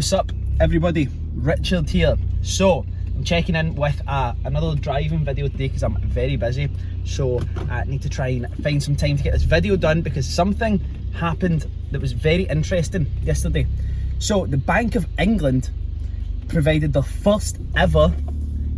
What's up, everybody? Richard here. So I'm checking in with another driving video today because I'm very busy, so I need to try and find some time to get this video done because something happened that was very interesting yesterday. So the Bank of England provided the first ever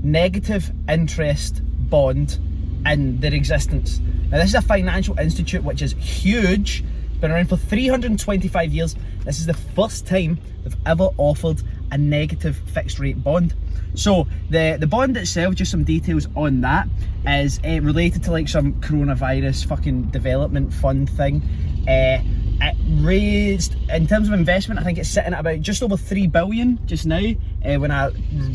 negative interest bond in their existence. Now this is a financial institute which is huge, been around for 325 years. This is the first time they've ever offered a negative fixed rate bond. So the bond itself, just some details on that, is related to like some coronavirus fucking development fund thing. It raised, in terms of investment, I think it's sitting at about just over 3 billion just now, when I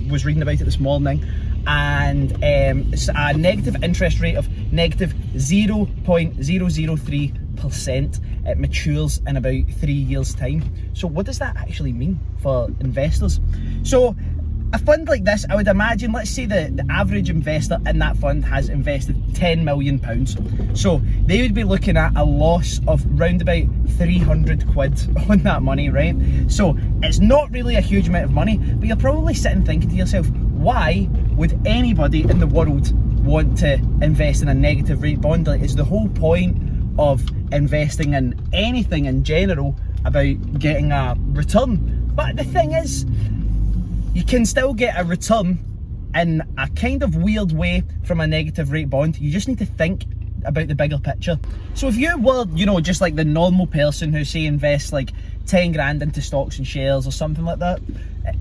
was reading about it this morning. And it's a negative interest rate of negative 0.003%. It matures in about 3 years' time. So what does that actually mean for investors? So a fund like this, I would imagine, let's say the average investor in that fund has invested £10 million. So they would be looking at a loss of round about 300 quid on that money, right? So it's not really a huge amount of money, but you're probably sitting thinking to yourself, why would anybody in the world want to invest in a negative rate bond? Like, it's the whole point of investing in anything in general about getting a return. But the thing is, you can still get a return in a kind of weird way from a negative rate bond. You just need to think about the bigger picture. So if you were, just like the normal person who say invests like 10 grand into stocks and shares or something like that,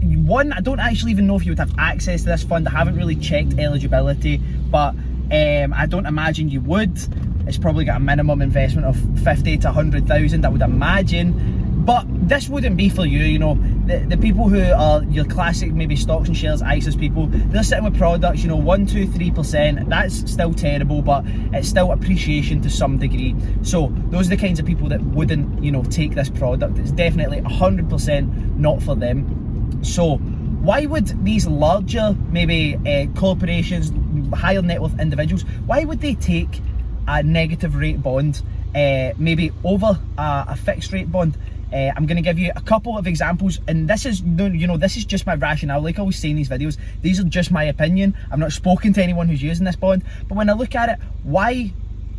one, I don't actually even know if you would have access to this fund. I haven't really checked eligibility, but I don't imagine you would. It's probably got a minimum investment of 50 to 100,000, I would imagine. But this wouldn't be for you, the people who are your classic maybe stocks and shares ISAs people, they're sitting with products, 1, 2, 3%. That's still terrible, but it's still appreciation to some degree. So those are the kinds of people that wouldn't, take this product. It's definitely 100% not for them. So why would these larger, maybe corporations, higher net worth individuals, why would they take a negative rate bond maybe over a fixed rate bond? I'm going to give you a couple of examples, and this is, this is just my rationale. Like I always say in these videos, these are just my opinion. I've not spoken to anyone who's using this bond, but when I look at it, why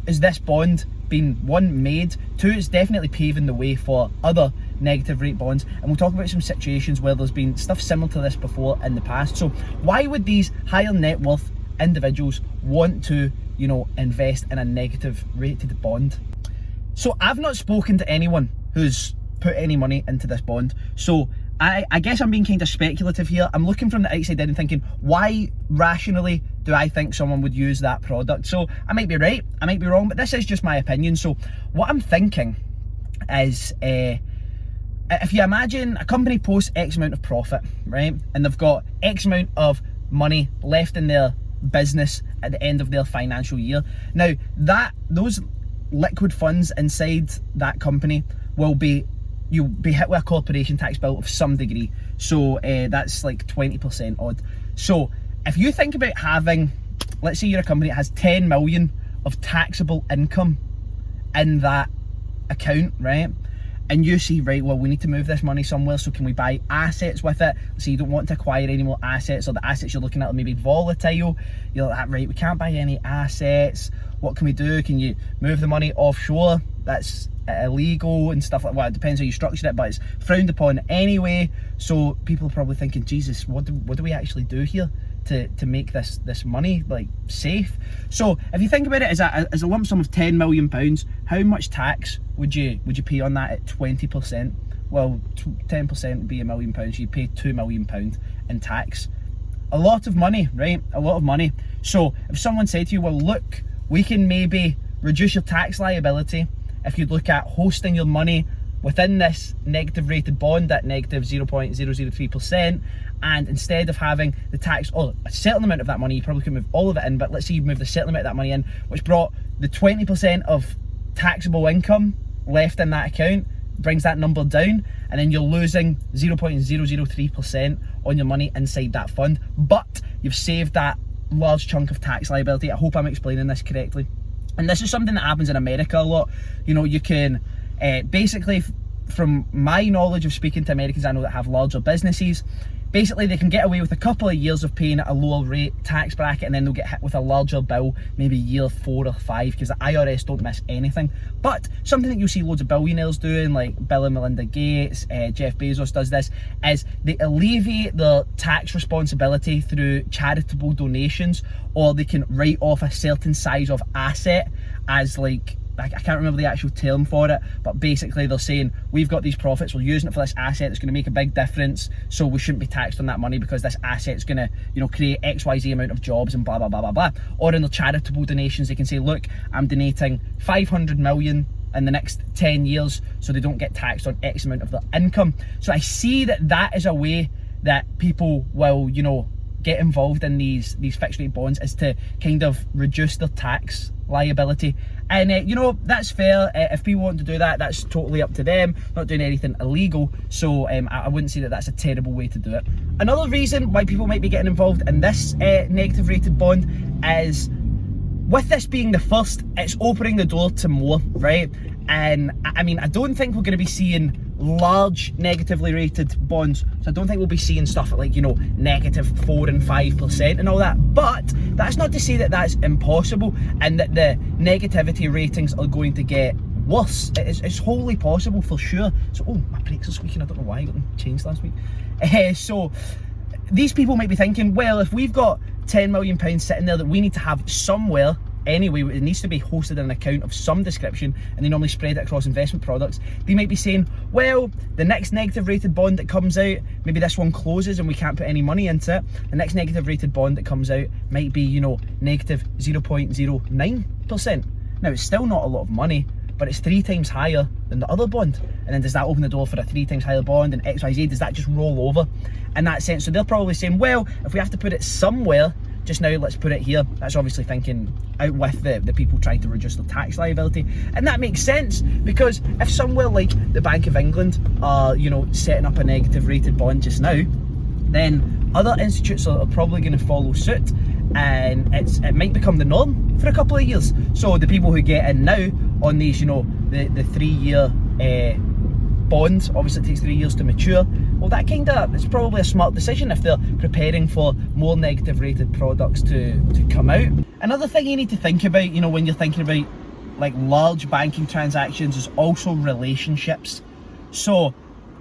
is this bond being, one, made? Two, it's definitely paving the way for other negative rate bonds, and we'll talk about some situations where there's been stuff similar to this before in the past. So why would these higher net worth individuals want to, invest in a negative rated bond? So I've not spoken to anyone who's put any money into this bond, so I guess I'm being kind of speculative here. I'm looking from the outside in and thinking, why rationally do I think someone would use that product? So I might be right, I might be wrong, but this is just my opinion. So what I'm thinking is, if you imagine a company posts X amount of profit, right, and they've got X amount of money left in their business at the end of their financial year. Now those liquid funds inside that company will be, you'll be hit with a corporation tax bill of some degree. So that's like 20% odd. So if you think about having, let's say you're a company that has 10 million of taxable income in that account, right? And you see, right, well, we need to move this money somewhere, so can we buy assets with it? So you don't want to acquire any more assets, or the assets you're looking at are maybe volatile. You're like, right, we can't buy any assets. What can we do? Can you move the money offshore? That's illegal and stuff like that. Well, it depends how you structure it, but it's frowned upon anyway. So people are probably thinking, Jesus, what do we actually do here to make this money like safe? So if you think about it as a lump sum of £10 million, how much tax would you pay on that at 20%? Well, 10% would be £1 million, so you pay £2 million in tax. A lot of money, right? A lot of money. So if someone said to you, well, look, we can maybe reduce your tax liability if you look at hosting your money within this negative rated bond at negative 0.003%, and instead of having the tax, or a certain amount of that money, you probably could move all of it in, but let's say you moved a certain amount of that money in, which brought the 20% of taxable income left in that account, brings that number down, and then you're losing 0.003% on your money inside that fund, but you've saved that large chunk of tax liability. I hope I'm explaining this correctly. And this is something that happens in America a lot. You can basically from my knowledge of speaking to Americans I know that have larger businesses, basically they can get away with a couple of years of paying at a lower rate tax bracket, and then they'll get hit with a larger bill maybe year 4 or 5, because the IRS don't miss anything. But something that you'll see loads of billionaires doing, like Bill and Melinda Gates, Jeff Bezos does this, is they alleviate their tax responsibility through charitable donations, or they can write off a certain size of asset as, like, I can't remember the actual term for it, but basically they're saying, we've got these profits, we're using it for this asset that's going to make a big difference, so we shouldn't be taxed on that money because this asset's going to, you know, create XYZ amount of jobs and blah, blah, blah, blah, blah. Or in their charitable donations, they can say, look, I'm donating 500 million in the next 10 years, so they don't get taxed on X amount of their income. So I see that that is a way that people will, you know, get involved in these fixed rate bonds, is to kind of reduce their tax liability. And you know, that's fair. If people want to do that, that's totally up to them, not doing anything illegal. So I wouldn't say that that's a terrible way to do it. Another reason why people might be getting involved in this negative rated bond is, with this being the first, it's opening the door to more, right? And I mean, I don't think we're going to be seeing large negatively rated bonds, so I don't think we'll be seeing stuff at, like, you know, -4 and 5% and all that. But that's not to say that that's impossible and that the negativity ratings are going to get worse. It's wholly possible for sure. So, oh, my brakes are squeaking, I don't know why, I got them changed last week. So these people might be thinking, well, if we've got £10 million sitting there that we need to have somewhere anyway, it needs to be hosted in an account of some description, and they normally spread it across investment products, they might be saying, well, the next negative rated bond that comes out, maybe this one closes and we can't put any money into it, the next negative rated bond that comes out might be, you know, negative 0.09%. Now, it's still not a lot of money, but it's 3 times higher than the other bond. And then does that open the door for a 3 times higher bond and XYZ? Does that just roll over in that sense? So they're probably saying, well, if we have to put it somewhere, just now let's put it here. That's obviously thinking out with the people trying to reduce their tax liability. And that makes sense, because if somewhere like the Bank of England are, you know, setting up a negative rated bond just now, then other institutes are probably going to follow suit, and it might become the norm for a couple of years. So the people who get in now on these, you know, the 3-year bonds, obviously it takes 3 years to mature, well, that kind of, it's probably a smart decision if they're preparing for more negative rated products to come out. Another thing you need to think about, you know, when you're thinking about like large banking transactions, is also relationships. So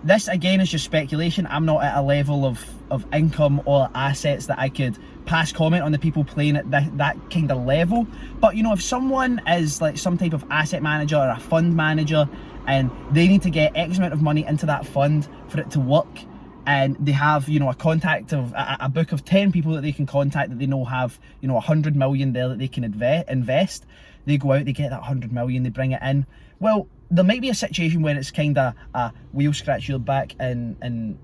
this again is just speculation. I'm not at a level of income or assets that I could pass comment on the people playing at that kind of level. But you know, if someone is like some type of asset manager or a fund manager, and they need to get X amount of money into that fund for it to work, and they have, you know, a contact of a book of 10 people that they can contact that they know have, you know, 100 million there that they can invest, they go out, they get that 100 million, they bring it in. Well, there might be a situation where it's kind of we'll scratch your back and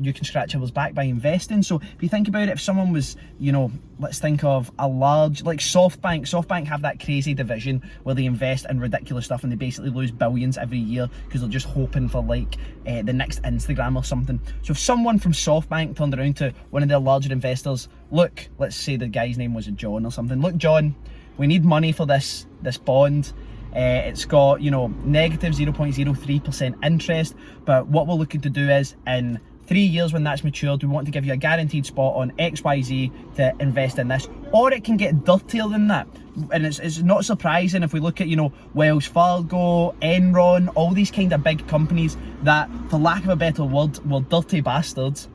you can scratch ours back by investing. So if you think about it, if someone was, you know, let's think of a large, like SoftBank have that crazy division where they invest in ridiculous stuff and they basically lose billions every year because they're just hoping for like the next Instagram or something. So if someone from SoftBank turned around to one of their larger investors, look, let's say the guy's name was John or something, look John, we need money for this bond. It's got, you know, negative 0.03% interest, but what we're looking to do is in 3 years when that's matured, we want to give you a guaranteed spot on XYZ to invest in this. Or it can get dirtier than that. And it's not surprising if we look at, you know, Wells Fargo, Enron, all these kind of big companies that, for lack of a better word, were dirty bastards.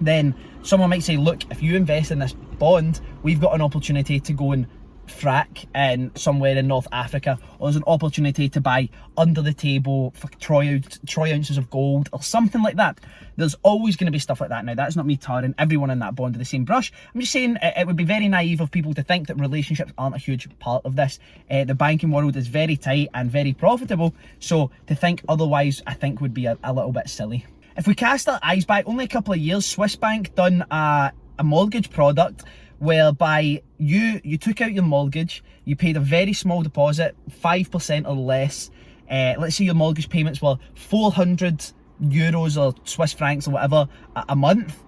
Then someone might say, look, if you invest in this bond, we've got an opportunity to go and frack in somewhere in North Africa, or there's an opportunity to buy under the table for troy ounces of gold or something like that. There's always going to be stuff like that. Now, that's not me tarring everyone in that bond with the same brush. I'm just saying it would be very naive of people to think that relationships aren't a huge part of this. The banking world is very tight and very profitable, so to think otherwise I think would be a little bit silly. If we cast our eyes back only a couple of years, Swiss Bank done a mortgage product whereby you took out your mortgage, you paid a very small deposit, 5% or less. Let's say your mortgage payments were 400 euros or Swiss francs or whatever a month.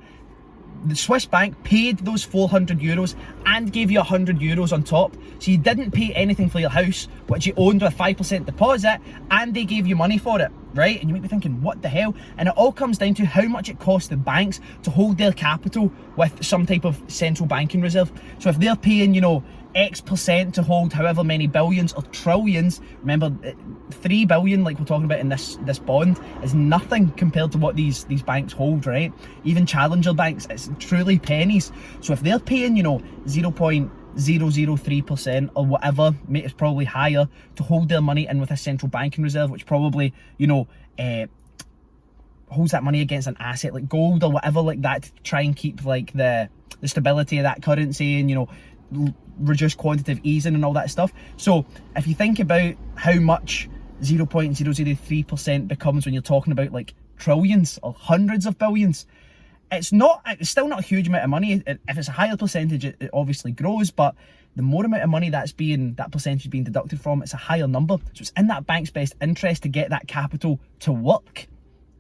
the Swiss bank paid those 400 euros and gave you 100 euros on top. So you didn't pay anything for your house, which you owned with a 5% deposit, and they gave you money for it, right? And you might be thinking, what the hell? And it all comes down to how much it costs the banks to hold their capital with some type of central banking reserve. So if they're paying, you know, X% to hold however many billions or trillions, remember 3 billion like we're talking about in this bond is nothing compared to what these banks hold, right? Even challenger banks, it's truly pennies. So if they're paying, you know, 0.003% or whatever, mate, it's probably higher to hold their money in with a central banking reserve, which probably, you know, holds that money against an asset like gold or whatever like that to try and keep like the stability of that currency and, you know, reduce quantitative easing and all that stuff. So if you think about how much 0.003% becomes when you're talking about like trillions or hundreds of billions, it's still not a huge amount of money. If it's a higher percentage, it obviously grows, but the more amount of money that percentage being deducted from, it's a higher number. So it's in that bank's best interest to get that capital to work,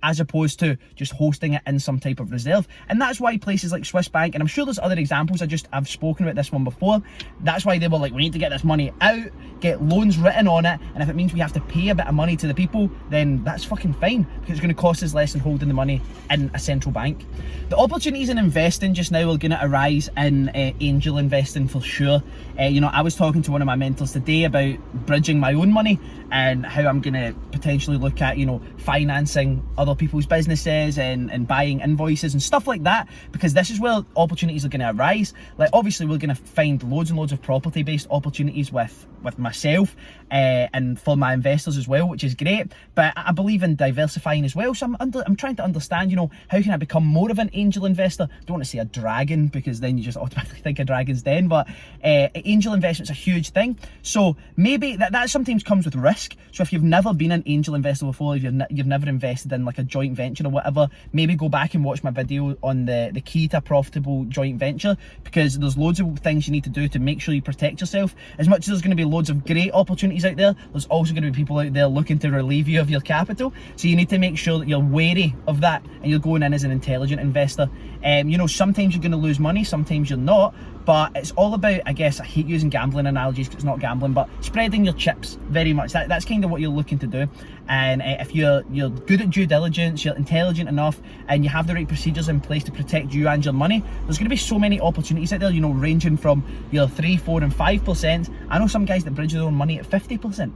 as opposed to just hosting it in some type of reserve. And that's why places like Swiss Bank, and I'm sure there's other examples, I've spoken about this one before, that's why they were like, we need to get this money out, get loans written on it, and if it means we have to pay a bit of money to the people, then that's fucking fine, because it's going to cost us less than holding the money in a central bank. The opportunities in investing just now are going to arise in angel investing for sure. You know, I was talking to one of my mentors today about bridging my own money and how I'm going to potentially look at, you know, financing other people's businesses and buying invoices and stuff like that, because this is where opportunities are going to arise. Like, obviously we're going to find loads and loads of property based opportunities with myself and for my investors as well, which is great, but I believe in diversifying as well. So I'm trying to understand, you know, how can I become more of an angel investor? I don't want to say a dragon, because then you just automatically think of Dragon's Den, but angel investment's a huge thing. So maybe that sometimes comes with risk. So if you've never been an angel investor before, if you've never invested in like a joint venture or whatever, maybe go back and watch my video on the key to a profitable joint venture, because there's loads of things you need to do to make sure you protect yourself. As much as there's going to be loads of great opportunities out there, there's also going to be people out there looking to relieve you of your capital. So you need to make sure that you're wary of that and you're going in as an intelligent investor. You know, sometimes you're going to lose money, sometimes you're not, but it's all about, I guess, I hate using gambling analogies because it's not gambling, but spreading your chips very much. That's kind of what you're looking to do. And if you're good at due diligence, you're intelligent enough, and you have the right procedures in place to protect you and your money, there's going to be so many opportunities out there, you know, ranging from your 3, 4 and 5%. I know some guys that bridge their own money at 50%.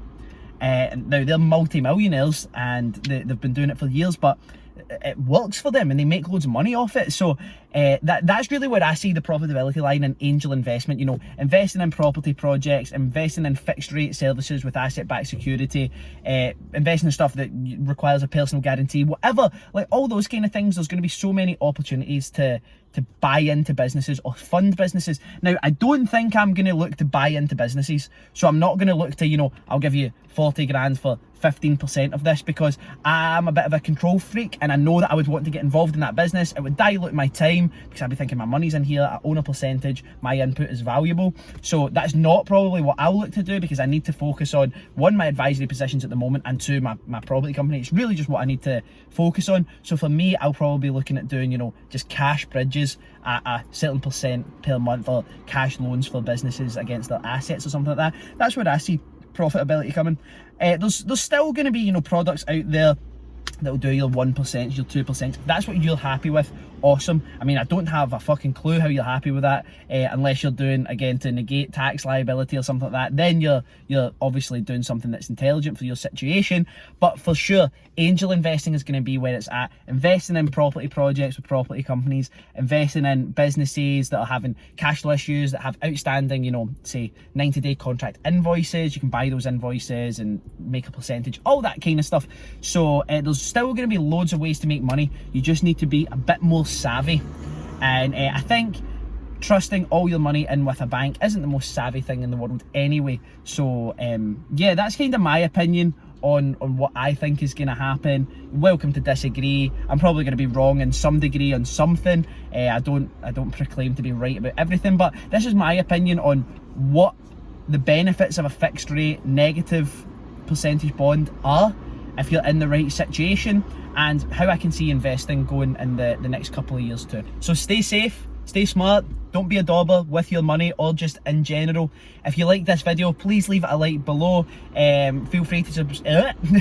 Now they're multi-millionaires and they've been doing it for years, but it works for them and they make loads of money off it. So that's really where I see the profitability line in angel investment. You know, investing in property projects, investing in fixed rate services with asset-backed security, investing in stuff that requires a personal guarantee, whatever, like all those kind of things. There's going to be so many opportunities to buy into businesses or fund businesses. Now, I don't think I'm going to look to buy into businesses. So I'm not going to look to, you know, I'll give you 40 grand for 15% of this, because I'm a bit of a control freak and I know that I would want to get involved in that business. It would dilute my time because I'd be thinking my money's in here, I own a percentage, my input is valuable. So that's not probably what I'll look to do, because I need to focus on, one, my advisory positions at the moment, and two, my property company. It's really just what I need to focus on. So for me, I'll probably be looking at doing, you know, just cash bridges at a certain percent per month, or cash loans for businesses against their assets or something like that. That's where I see profitability coming. There's still going to be, you know, products out there that'll do your 1%, your 2%. If that's what you're happy with, awesome. I mean, I don't have a fucking clue how you're happy with that, unless you're doing, again, to negate tax liability or something like that. Then you're obviously doing something that's intelligent for your situation. But for sure, angel investing is going to be where it's at. Investing in property projects with property companies, investing in businesses that are having cash flow issues, that have outstanding, you know, say 90-day contract invoices. You can buy those invoices and make a percentage, all that kind of stuff. So there's still going to be loads of ways to make money. You just need to be a bit more savvy. And I think trusting all your money in with a bank isn't the most savvy thing in the world anyway. So yeah, that's kind of my opinion on what I think is going to happen. Welcome to disagree. I'm probably going to be wrong in some degree on something. I don't proclaim to be right about everything, but this is my opinion on what the benefits of a fixed rate negative percentage bond are if you're in the right situation. and how I can see investing going in the next couple of years too. So stay safe, stay smart, don't be a dauber with your money or just in general. If you like this video, please leave it a like below. Feel free to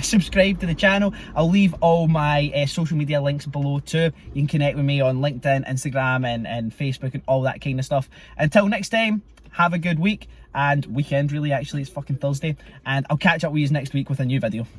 subscribe to the channel. I'll leave all my social media links below too. You can connect with me on LinkedIn, Instagram and Facebook and all that kind of stuff. Until next time, have a good week and weekend really, actually, it's fucking Thursday, and I'll catch up with you next week with a new video.